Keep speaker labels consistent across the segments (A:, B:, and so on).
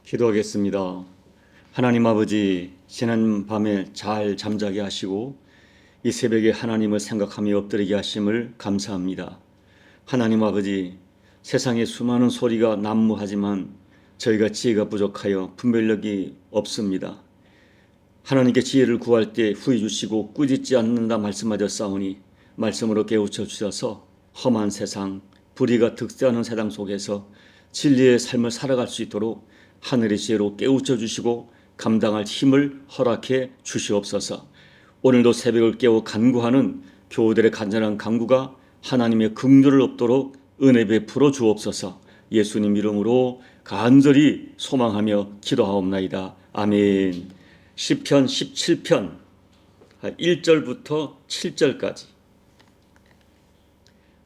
A: 기도하겠습니다. 하나님 아버지, 지난 밤에 잘 잠자게 하시고 이 새벽에 하나님을 생각하며 엎드리게 하심을 감사합니다. 하나님 아버지, 세상에 수많은 소리가 난무하지만 저희가 지혜가 부족하여 분별력이 없습니다. 하나님께 지혜를 구할 때 후회 주시고 꾸짖지 않는다 말씀하셨사오니 말씀으로 깨우쳐 주셔서 험한 세상, 불의가 득세하는 세상 속에서 진리의 삶을 살아갈 수 있도록 하늘의 지혜로 깨우쳐 주시고 감당할 힘을 허락해 주시옵소서. 오늘도 새벽을 깨워 간구하는 교우들의 간절한 간구가 하나님의 긍휼을 얻도록 은혜 베풀어 주옵소서. 예수님 이름으로 간절히 소망하며 기도하옵나이다. 아멘. 시편 17편 1절부터 7절까지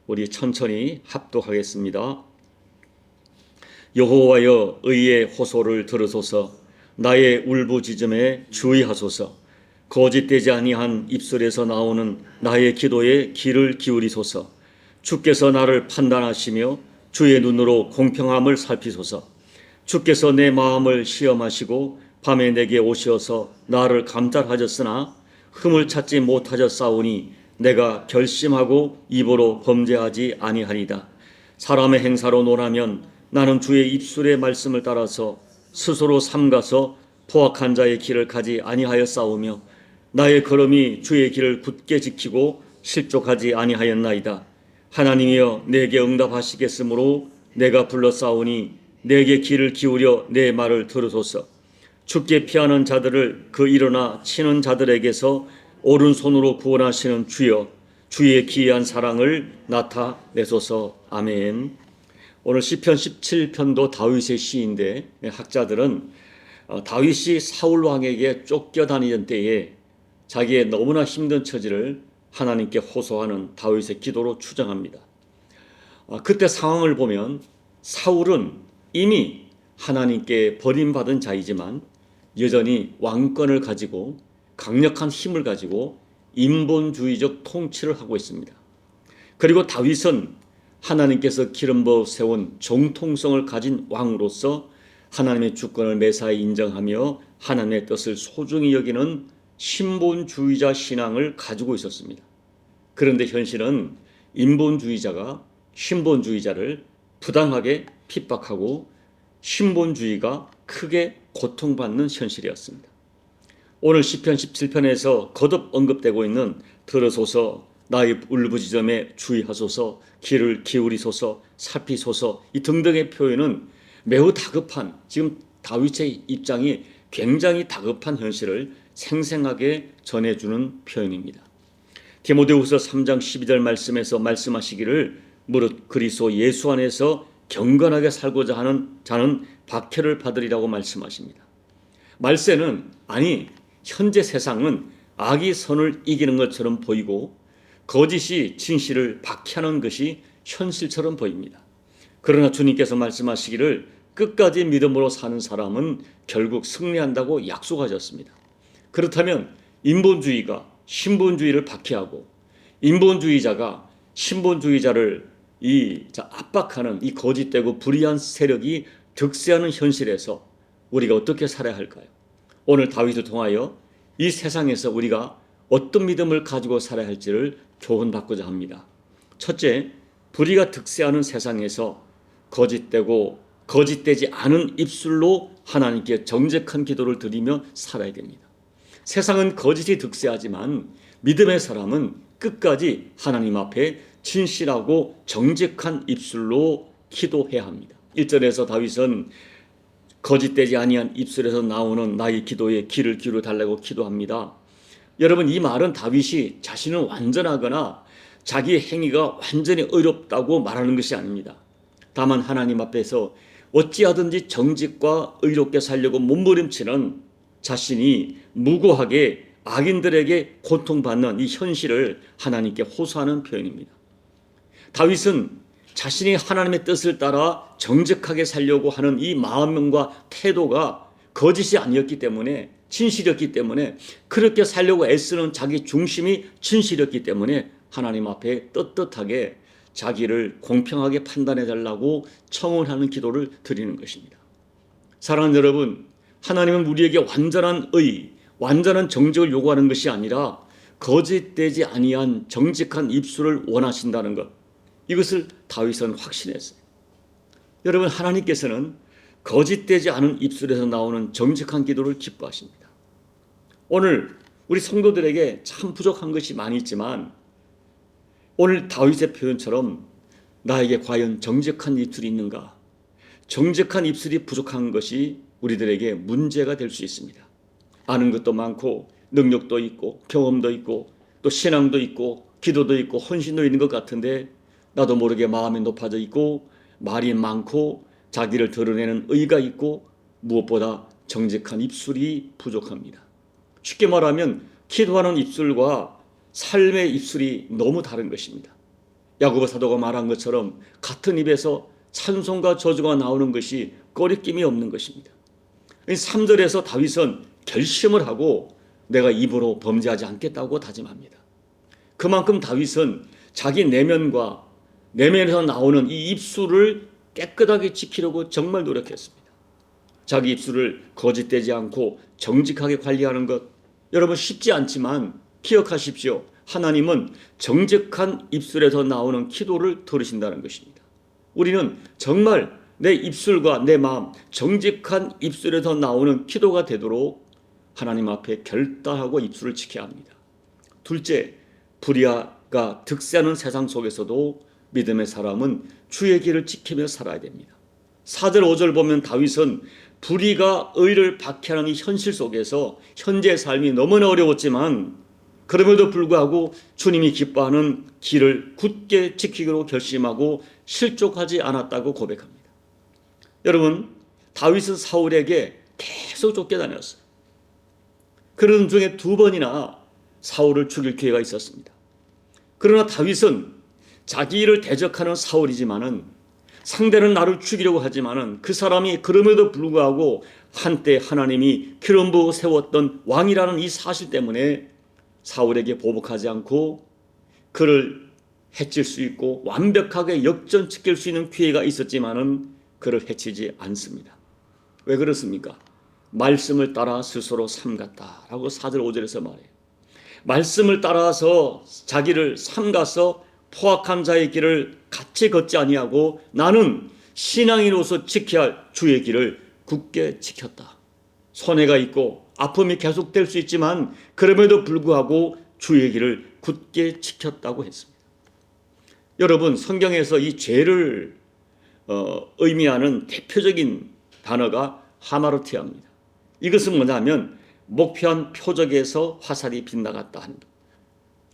A: 우리 천천히 합독하겠습니다. 여호와여, 의의 호소를 들으소서. 나의 울부짖음에 주의하소서. 거짓되지 아니한 입술에서 나오는 나의 기도에 귀를 기울이소서. 주께서 나를 판단하시며 주의 눈으로 공평함을 살피소서. 주께서 내 마음을 시험하시고 밤에 내게 오셔서 나를 감찰하셨으나 흠을 찾지 못하셨사오니 내가 결심하고 입으로 범죄하지 아니하리다. 사람의 행사로 논하면 나는 주의 입술의 말씀을 따라서 스스로 삼가서 포악한 자의 길을 가지 아니하였사오며 나의 걸음이 주의 길을 굳게 지키고 실족하지 아니하였나이다. 하나님이여, 내게 응답하시겠으므로 내가 불렀사오니 내게 귀를 기울여 내 말을 들으소서. 주께 피하는 자들을 그 일어나 치는 자들에게서 오른손으로 구원하시는 주여, 주의 기이한 사랑을 나타내소서. 아멘. 오늘 시편 17편도 다윗의 시인데 학자들은 다윗이 사울 왕에게 쫓겨다니던 때에 자기의 너무나 힘든 처지를 하나님께 호소하는 다윗의 기도로 추정합니다. 그때 상황을 보면 사울은 이미 하나님께 버림받은 자이지만 여전히 왕권을 가지고 강력한 힘을 가지고 인본주의적 통치를 하고 있습니다. 그리고 다윗은 하나님께서 기름 부어 세운 정통성을 가진 왕으로서 하나님의 주권을 매사에 인정하며 하나님의 뜻을 소중히 여기는 신본주의자 신앙을 가지고 있었습니다. 그런데 현실은 인본주의자가 신본주의자를 부당하게 핍박하고 신본주의가 크게 고통받는 현실이었습니다. 오늘 시편 17편에서 거듭 언급되고 있는 들으소서, 나의 울부짖음에 주의하소서, 귀를 기울이소서, 살피소서 이 등등의 표현은 매우 다급한, 지금 다윗의 입장이 굉장히 다급한 현실을 생생하게 전해주는 표현입니다. 디모데후서 3장 12절 말씀에서 말씀하시기를 무릇 그리스도 예수 안에서 경건하게 살고자 하는 자는 박해를 받으리라고 말씀하십니다. 말세는, 아니 현재 세상은 악이 선을 이기는 것처럼 보이고 거짓이 진실을 박해하는 것이 현실처럼 보입니다. 그러나 주님께서 말씀하시기를 끝까지 믿음으로 사는 사람은 결국 승리한다고 약속하셨습니다. 그렇다면 인본주의가 신본주의를 박해하고 인본주의자가 신본주의자를 압박하는 이 거짓되고 불의한 세력이 득세하는 현실에서 우리가 어떻게 살아야 할까요? 오늘 다윗을 통하여 이 세상에서 우리가 어떤 믿음을 가지고 살아야 할지를 교훈받고자 합니다. 첫째, 불의가 득세하는 세상에서 거짓되지 않은 입술로 하나님께 정직한 기도를 드리며 살아야 됩니다. 세상은 거짓이 득세하지만 믿음의 사람은 끝까지 하나님 앞에 진실하고 정직한 입술로 기도해야 합니다. 1절에서 다윗은 거짓되지 아니한 입술에서 나오는 나의 기도에 귀를 기울여 달라고 기도합니다. 여러분, 이 말은 다윗이 자신은 완전하거나 자기의 행위가 완전히 의롭다고 말하는 것이 아닙니다. 다만 하나님 앞에서 어찌하든지 정직과 의롭게 살려고 몸부림치는 자신이 무고하게 악인들에게 고통받는 이 현실을 하나님께 호소하는 표현입니다. 다윗은 자신이 하나님의 뜻을 따라 정직하게 살려고 하는 이 마음과 태도가 거짓이 아니었기 때문에, 진실이었기 때문에, 그렇게 살려고 애쓰는 자기 중심이 진실이었기 때문에 하나님 앞에 떳떳하게 자기를 공평하게 판단해 달라고 청원하는 기도를 드리는 것입니다. 사랑하는 여러분, 하나님은 우리에게 완전한 의, 완전한 정직을 요구하는 것이 아니라 거짓되지 아니한 정직한 입술을 원하신다는 것. 이것을 다윗은 확신했어요. 여러분, 하나님께서는 거짓되지 않은 입술에서 나오는 정직한 기도를 기뻐하십니다. 오늘 우리 성도들에게 참 부족한 것이 많이 있지만 오늘 다윗의 표현처럼 나에게 과연 정직한 입술이 있는가? 정직한 입술이 부족한 것이 우리들에게 문제가 될 수 있습니다. 아는 것도 많고 능력도 있고 경험도 있고 또 신앙도 있고 기도도 있고 헌신도 있는 것 같은데 나도 모르게 마음이 높아져 있고 말이 많고 자기를 드러내는 의가 있고 무엇보다 정직한 입술이 부족합니다. 쉽게 말하면 기도하는 입술과 삶의 입술이 너무 다른 것입니다. 야고보 사도가 말한 것처럼 같은 입에서 찬송과 저주가 나오는 것이 꺼리낌이 없는 것입니다. 3절에서 다윗은 결심을 하고 내가 입으로 범죄하지 않겠다고 다짐합니다. 그만큼 다윗은 자기 내면에서 나오는 이 입술을 깨끗하게 지키려고 정말 노력했습니다. 자기 입술을 거짓되지 않고 정직하게 관리하는 것, 여러분 쉽지 않지만 기억하십시오. 하나님은 정직한 입술에서 나오는 기도를 들으신다는 것입니다. 우리는 정말 내 입술과 내 마음, 정직한 입술에서 나오는 기도가 되도록 하나님 앞에 결단하고 입술을 지켜야 합니다. 둘째, 불의가 득세하는 세상 속에서도 믿음의 사람은 주의 길을 지키며 살아야 됩니다. 4절 5절 보면 다윗은 불의가 의를 박해하는 이 현실 속에서 현재의 삶이 너무나 어려웠지만 그럼에도 불구하고 주님이 기뻐하는 길을 굳게 지키기로 결심하고 실족하지 않았다고 고백합니다. 여러분, 다윗은 사울에게 계속 쫓겨다녔어요. 그런 중에 2번이나 사울을 죽일 기회가 있었습니다. 그러나 다윗은 자기 일을 대적하는 사울이지만은 상대는 나를 죽이려고 하지만은 그 사람이 그럼에도 불구하고 한때 하나님이 기름 부어 세웠던 왕이라는 이 사실 때문에 사울에게 보복하지 않고 그를 해칠 수 있고 완벽하게 역전시킬 수 있는 기회가 있었지만은 그를 해치지 않습니다. 왜 그렇습니까? 말씀을 따라 스스로 삼갔다라고 4절 5절에서 말해요. 말씀을 따라서 자기를 삼가서 포악한 자의 길을 같이 걷지 아니하고 나는 신앙인으로서 지켜야 할 주의 길을 굳게 지켰다. 손해가 있고 아픔이 계속될 수 있지만 그럼에도 불구하고 주의 길을 굳게 지켰다고 했습니다. 여러분, 성경에서 이 죄를 의미하는 대표적인 단어가 하마르티아입니다. 이것은 뭐냐면 목표한 표적에서 화살이 빗나갔다 한다.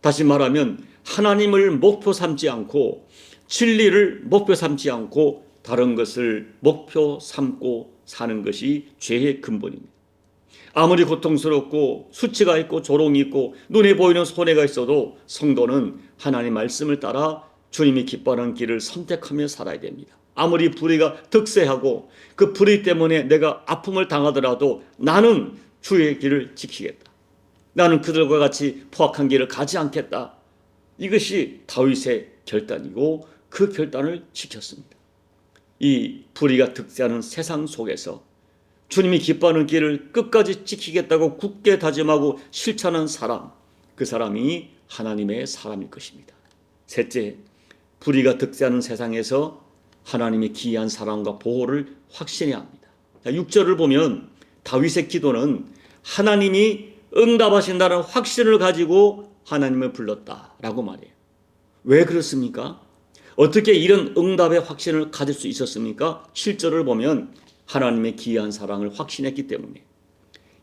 A: 다시 말하면 하나님을 목표 삼지 않고 진리를 목표 삼지 않고 다른 것을 목표 삼고 사는 것이 죄의 근본입니다. 아무리 고통스럽고 수치가 있고 조롱이 있고 눈에 보이는 손해가 있어도 성도는 하나님 말씀을 따라 주님이 기뻐하는 길을 선택하며 살아야 됩니다. 아무리 불의가 득세하고 그 불의 때문에 내가 아픔을 당하더라도 나는 주의 길을 지키겠다. 나는 그들과 같이 포악한 길을 가지 않겠다. 이것이 다윗의 결단이고 그 결단을 지켰습니다. 이 불의가 득세하는 세상 속에서 주님이 기뻐하는 길을 끝까지 지키겠다고 굳게 다짐하고 실천한 사람, 그 사람이 하나님의 사람일 것입니다. 셋째, 불의가 득세하는 세상에서 하나님의 기이한 사랑과 보호를 확신해야 합니다. 6절을 보면 다윗의 기도는 하나님이 응답하신다는 확신을 가지고 하나님을 불렀다라고 말해요. 왜 그렇습니까? 어떻게 이런 응답의 확신을 가질 수 있었습니까? 실절을 보면 하나님의 기이한 사랑을 확신했기 때문에.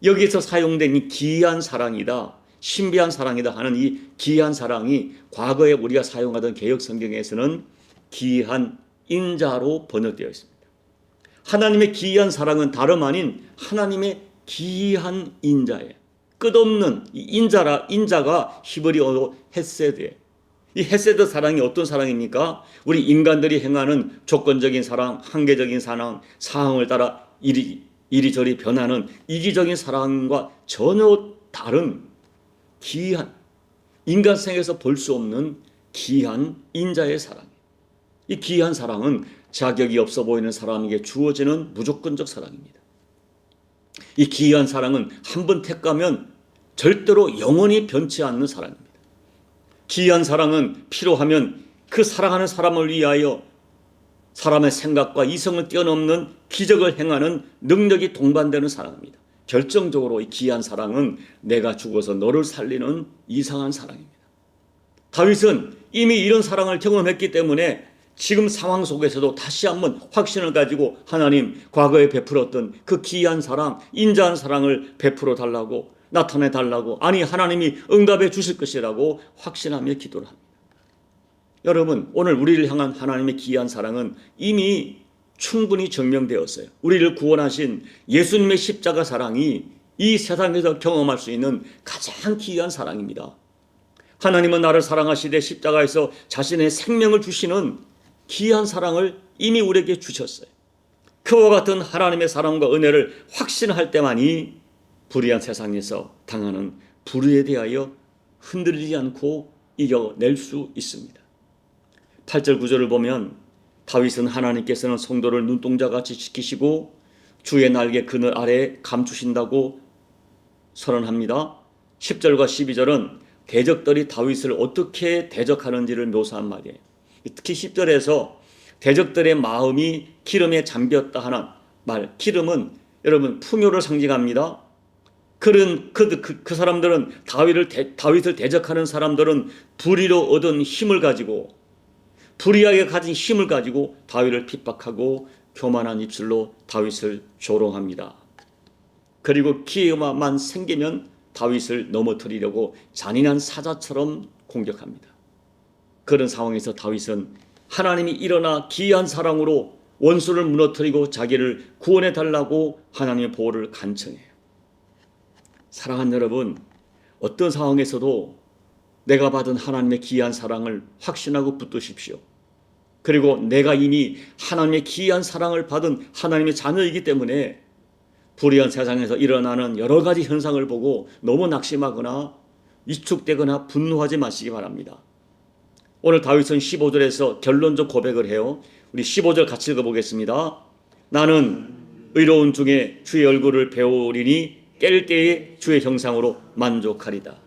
A: 여기서 사용된 이 기이한 사랑이다, 신비한 사랑이다 하는 이 기이한 사랑이 과거에 우리가 사용하던 개역 성경에서는 기이한 인자로 번역되어 있습니다. 하나님의 기이한 사랑은 다름 아닌 하나님의 기이한 인자예요. 끝없는 인자가 히브리어로 헤세드예요. 이 헤세드 사랑이 어떤 사랑입니까? 우리 인간들이 행하는 조건적인 사랑, 한계적인 사랑, 상황을 따라 이리저리 변하는 이기적인 사랑과 전혀 다른 기이한, 인간생에서 볼 수 없는 기이한 인자의 사랑이에요. 이 기이한 사랑은 자격이 없어 보이는 사람에게 주어지는 무조건적 사랑입니다. 이 기이한 사랑은 한번 택하면 절대로 영원히 변치 않는 사랑입니다. 기이한 사랑은 필요하면 그 사랑하는 사람을 위하여 사람의 생각과 이성을 뛰어넘는 기적을 행하는 능력이 동반되는 사랑입니다. 결정적으로 이 기이한 사랑은 내가 죽어서 너를 살리는 이상한 사랑입니다. 다윗은 이미 이런 사랑을 경험했기 때문에 지금 상황 속에서도 다시 한번 확신을 가지고 하나님 과거에 베풀었던 그 기이한 사랑, 인자한 사랑을 베풀어 달라고, 나타내 달라고, 아니 하나님이 응답해 주실 것이라고 확신하며 기도를 합니다. 여러분, 오늘 우리를 향한 하나님의 기이한 사랑은 이미 충분히 증명되었어요. 우리를 구원하신 예수님의 십자가 사랑이 이 세상에서 경험할 수 있는 가장 기이한 사랑입니다. 하나님은 나를 사랑하시되 십자가에서 자신의 생명을 주시는 기이한 사랑을 이미 우리에게 주셨어요. 그와 같은 하나님의 사랑과 은혜를 확신할 때만이 불의한 세상에서 당하는 불의에 대하여 흔들리지 않고 이겨낼 수 있습니다. 8절 9절을 보면 다윗은 하나님께서는 성도를 눈동자같이 지키시고 주의 날개 그늘 아래에 감추신다고 선언합니다. 10절과 12절은 대적들이 다윗을 어떻게 대적하는지를 묘사한 말이에요. 특히 10절에서 대적들의 마음이 기름에 잠겼다 하는 말, 기름은 여러분 풍요를 상징합니다. 그 사람들은 다윗을 대적하는 사람들은 불의로 얻은 힘을 가지고, 불의하게 가진 힘을 가지고 다윗을 핍박하고 교만한 입술로 다윗을 조롱합니다. 그리고 기회만 생기면 다윗을 넘어뜨리려고 잔인한 사자처럼 공격합니다. 그런 상황에서 다윗은 하나님이 일어나 기이한 사랑으로 원수를 무너뜨리고 자기를 구원해 달라고 하나님의 보호를 간청해요. 사랑하는 여러분, 어떤 상황에서도 내가 받은 하나님의 기이한 사랑을 확신하고 붙드십시오. 그리고 내가 이미 하나님의 기이한 사랑을 받은 하나님의 자녀이기 때문에 불의한 세상에서 일어나는 여러 가지 현상을 보고 너무 낙심하거나 위축되거나 분노하지 마시기 바랍니다. 오늘 다윗은 15절에서 결론적 고백을 해요. 우리 15절 같이 읽어보겠습니다. 나는 의로운 중에 주의 얼굴을 배우리니 깰 때에 주의 형상으로 만족하리다.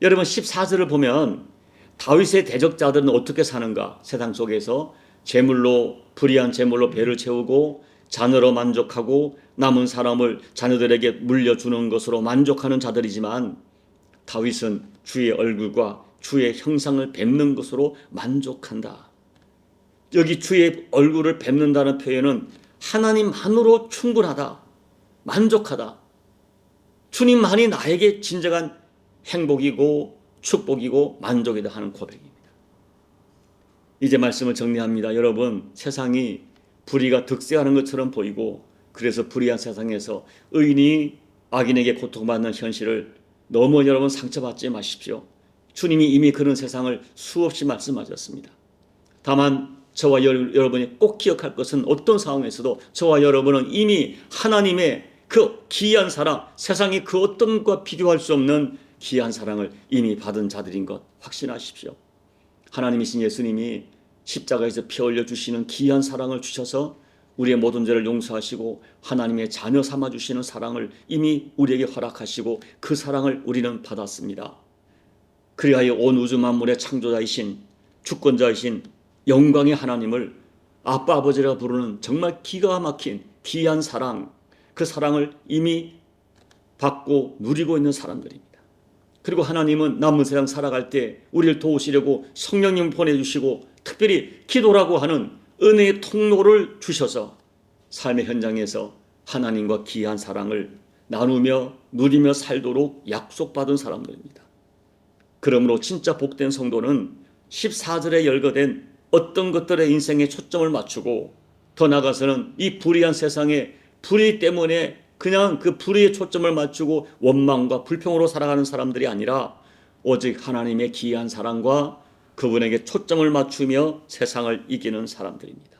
A: 여러분 14절을 보면 다윗의 대적자들은 어떻게 사는가? 세상 속에서 불의한 재물로 배를 채우고 자녀로 만족하고 남은 사람을 자녀들에게 물려주는 것으로 만족하는 자들이지만 다윗은 주의 얼굴과 주의 형상을 뵙는 것으로 만족한다. 여기 주의 얼굴을 뵙는다는 표현은 하나님만으로 충분하다, 만족하다. 주님만이 나에게 진정한 행복이고 축복이고 만족이다 하는 고백입니다. 이제 말씀을 정리합니다. 여러분, 세상이 불의가 득세하는 것처럼 보이고 그래서 불의한 세상에서 의인이 악인에게 고통받는 현실을 너무 여러분 상처받지 마십시오. 주님이 이미 그런 세상을 수없이 말씀하셨습니다. 다만 저와 여러분이 꼭 기억할 것은 어떤 상황에서도 저와 여러분은 이미 하나님의 그 기이한 사랑, 세상이 그 어떤 것과 비교할 수 없는 기이한 사랑을 이미 받은 자들인 것 확신하십시오. 하나님이신 예수님이 십자가에서 피 흘려 주시는 기이한 사랑을 주셔서 우리의 모든 죄를 용서하시고 하나님의 자녀 삼아 주시는 사랑을 이미 우리에게 허락하시고 그 사랑을 우리는 받았습니다. 그리하여 온 우주 만물의 창조자이신 주권자이신 영광의 하나님을 아빠 아버지라 부르는 정말 기가 막힌 귀한 사랑, 그 사랑을 이미 받고 누리고 있는 사람들입니다. 그리고 하나님은 남은 세상 살아갈 때 우리를 도우시려고 성령님을 보내주시고 특별히 기도라고 하는 은혜의 통로를 주셔서 삶의 현장에서 하나님과 귀한 사랑을 나누며 누리며 살도록 약속받은 사람들입니다. 그러므로 진짜 복된 성도는 14절에 열거된 어떤 것들의 인생에 초점을 맞추고 더 나아가서는 이 불의한 세상에 불의 때문에 그냥 그 불의에 초점을 맞추고 원망과 불평으로 살아가는 사람들이 아니라 오직 하나님의 기이한 사랑과 그분에게 초점을 맞추며 세상을 이기는 사람들입니다.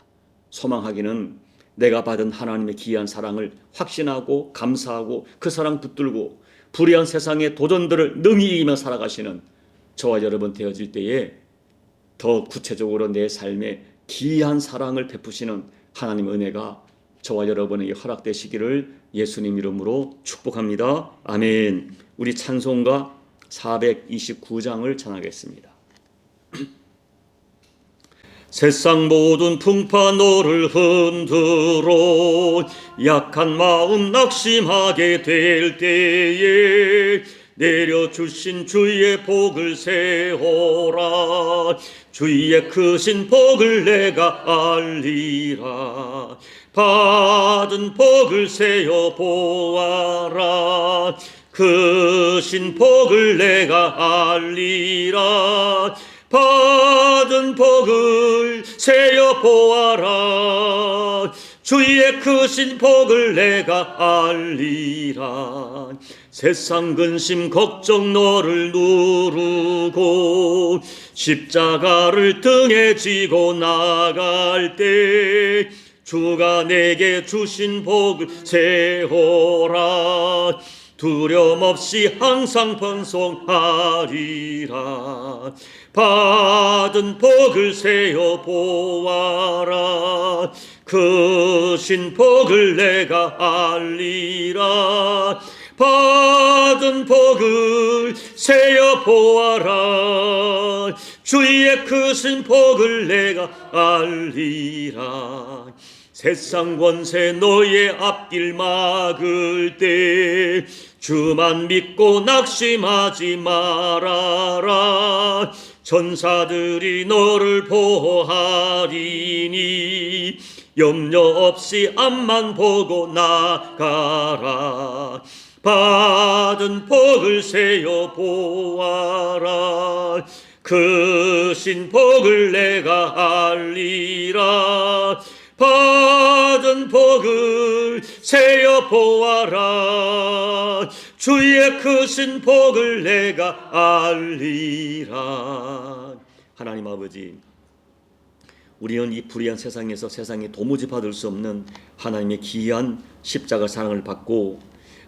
A: 소망하기는 내가 받은 하나님의 기이한 사랑을 확신하고 감사하고 그 사랑 붙들고 불의한 세상의 도전들을 능히 이기며 살아가시는 저와 여러분 되어질 때에 더 구체적으로 내 삶에 기이한 사랑을 베푸시는 하나님의 은혜가 저와 여러분에게 허락되시기를 예수님 이름으로 축복합니다. 아멘. 우리 찬송가 429장을 찬하겠습니다. 세상 모든 풍파 너를 흔들어 약한 마음 낙심하게 될 때에 내려주신 주의 복을 세워라. 주의 크신 복을 내가 알리라. 받은 복을 세어 보아라. 크신 복을 내가 알리라. 받은 복을 세어 보아라. 주의 크신 복을 내가 알리라. 세상 근심 걱정 너를 누르고 십자가를 등에 지고 나갈 때 주가 내게 주신 복을 세워라. 두려움 없이 항상 번성하리라. 받은 복을 세어 보아라. 크신 복을 내가 알리라. 받은 복을 세어 보아라. 주의 크신 복을 내가 알리라. 세상 권세 너의 앞길 막을 때 주만 믿고 낙심하지 말아라. 천사들이 너를 보호하리니 염려 없이 앞만 보고 나가라. 받은 복을 세어 보아라. 크신 복을 내가 알리라. 받은 복을 세어 보아라. 주의 크신 복을 내가 알리라. 하나님 아버지, 우리는 이 불의한 세상에서 세상에 도무지 받을 수 없는 하나님의 귀한 십자가 사랑을 받고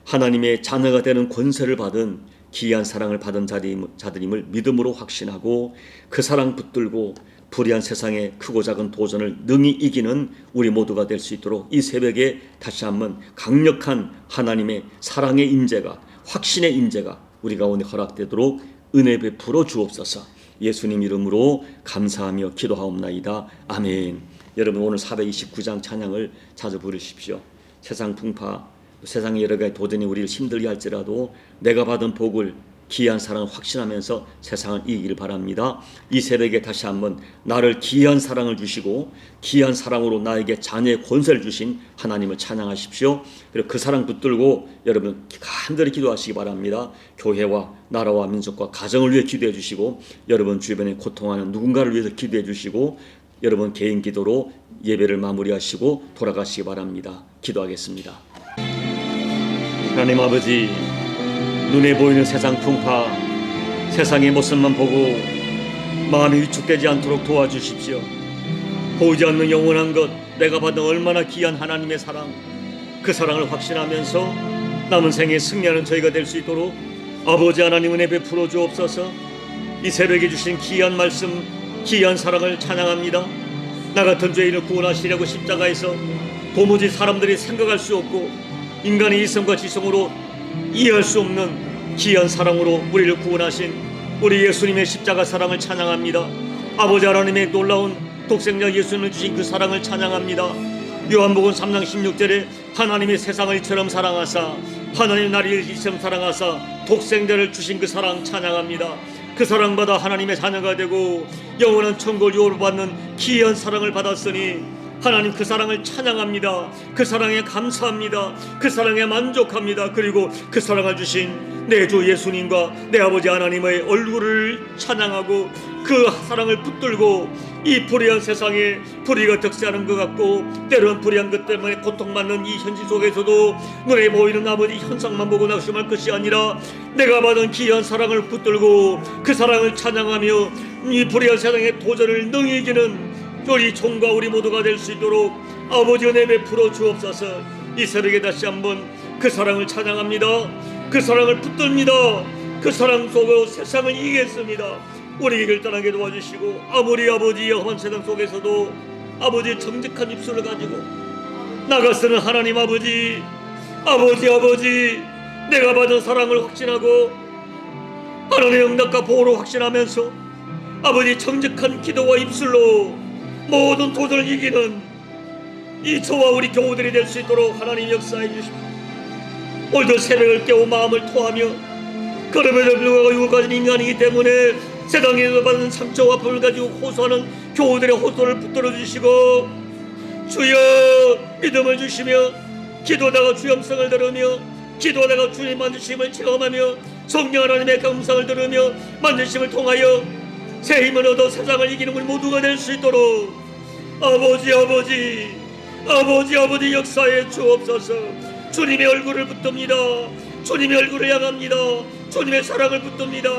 A: 하나님의 자녀가 되는 권세를 받은 귀한 사랑을 받은 자들임을 믿음으로 확신하고 그 사랑 붙들고 불의한 세상의 크고 작은 도전을 능히 이기는 우리 모두가 될 수 있도록 이 새벽에 다시 한번 강력한 하나님의 사랑의 임재가, 확신의 임재가 우리 가운데 허락되도록 은혜 베풀어 주옵소서. 예수님 이름으로 감사하며 기도하옵나이다. 아멘. 여러분, 오늘 429장 찬양을 자주 부르십시오. 세상 풍파, 세상의 여러 가지 도전이 우리를 힘들게 할지라도 내가 받은 복을, 귀한 사랑을 확신하면서 세상을 이기길 바랍니다. 이 새벽에 다시 한번 나를 귀한 사랑을 주시고 귀한 사랑으로 나에게 자녀의 권세를 주신 하나님을 찬양하십시오. 그리고 그 사랑 붙들고 여러분 간절히 기도하시기 바랍니다. 교회와 나라와 민족과 가정을 위해 기도해 주시고 여러분 주변에 고통하는 누군가를 위해서 기도해 주시고 여러분 개인 기도로 예배를 마무리하시고 돌아가시기 바랍니다. 기도하겠습니다. 하나님 아버지, 눈에 보이는 세상 풍파, 세상의 모습만 보고 마음이 위축되지 않도록 도와주십시오. 보이지 않는 영원한 것, 내가 받은 얼마나 귀한 하나님의 사랑, 그 사랑을 확신하면서 남은 생에 승리하는 저희가 될 수 있도록 아버지 하나님 은혜 베풀어 주옵소서. 이 새벽에 주신 귀한 말씀, 귀한 사랑을 찬양합니다. 나 같은 죄인을 구원하시려고 십자가에서 도무지 사람들이 생각할 수 없고 인간의 이성과 지성으로 이해할 수 없는 귀한 사랑으로 우리를 구원하신 우리 예수님의 십자가 사랑을 찬양합니다. 아버지 하나님의 놀라운 독생자 예수님을 주신 그 사랑을 찬양합니다. 요한복음 3장 16절에 하나님이 세상을 이처럼 사랑하사 하나님 나를 이처럼 사랑하사 독생자를 주신 그 사랑 찬양합니다. 그 사랑받아 하나님의 자녀가 되고 영원한 천국을 유업받는 귀한 사랑을 받았으니 하나님 그 사랑을 찬양합니다. 그 사랑에 감사합니다. 그 사랑에 만족합니다. 그리고 그 사랑을 주신 내 주 예수님과 내 아버지 하나님의 얼굴을 찬양하고 그 사랑을 붙들고 이 불의한 세상에 불의가 득세하는 것 같고 때로는 불의한 것 때문에 고통받는 이 현실 속에서도 눈에 보이는 아버지 현상만 보고 낙심할 것이 아니라 내가 받은 귀한 사랑을 붙들고 그 사랑을 찬양하며 이 불의한 세상의 도전을 능히 이기는 우리 종과 우리 모두가 될 수 있도록 아버지 은혜 베풀어 주옵소서. 이 새벽에 다시 한번 그 사랑을 찬양합니다. 그 사랑을 붙듭니다. 그 사랑 속으로 세상을 이기겠습니다. 우리 길 떠나게 도와주시고 아무리 아버지 험한 세상 속에서도 아버지의 정직한 입술을 가지고 나가서는 하나님 아버지, 아버지, 내가 받은 사랑을 확신하고 하나님의 응답과 보호를 확신하면서 아버지 정직한 기도와 입술로 모든 도전을 이기는 이 저와 우리 교우들이 될 수 있도록 하나님 역사해 주십시오. 오늘도 새벽을 깨워 마음을 토하며 그럼에도 불구하고 육을 가진 인간이기 때문에 세상에서 받은 상처와 아픔을 가지고 호소하는 교우들의 호소를 붙들어 주시고 주여 믿음을 주시며 기도하다가 주의 음성을 들으며 기도하다가 주의 만드심을 체험하며 성령 하나님의 감상을 들으며 만드심을 통하여 새 힘을 얻어 세상을 이기는 우리 모두가 될 수 있도록 아버지 역사에 주옵소서. 주님의 얼굴을 붙듭니다. 주님의 얼굴을 향합니다. 주님의 사랑을 붙듭니다.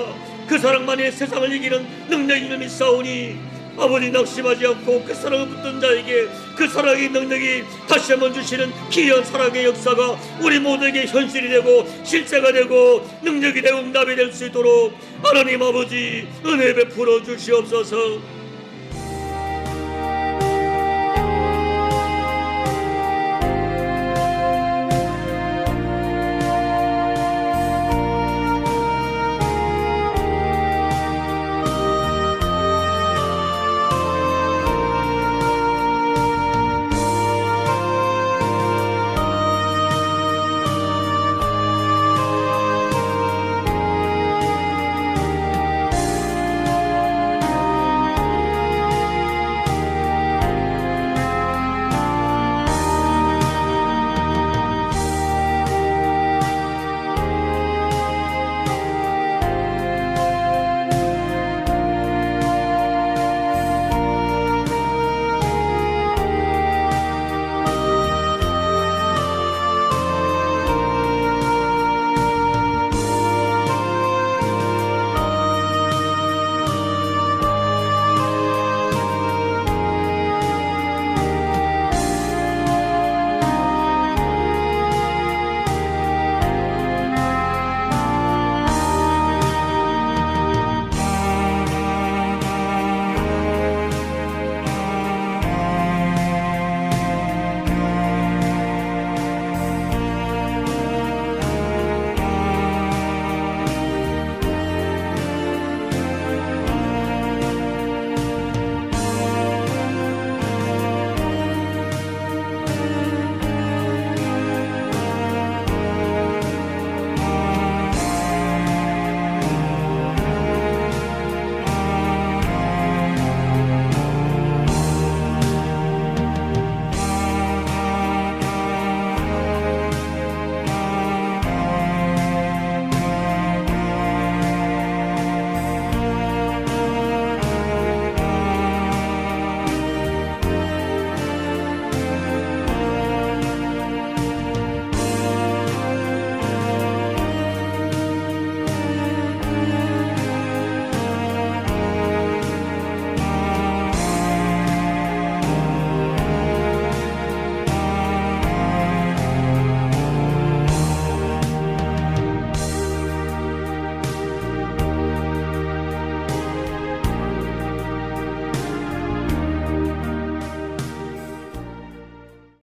A: 그 사랑만이 세상을 이기는 능력임을 믿사오니 아버지 낙심하지 않고 그 사랑을 붙든 자에게 그 사랑의 능력이 다시 한번 주시는 귀한 사랑의 역사가 우리 모두에게 현실이 되고 실제가 되고 능력이 되고 응답이 될 수 있도록 하나님 아버지 은혜 베풀어 주시옵소서.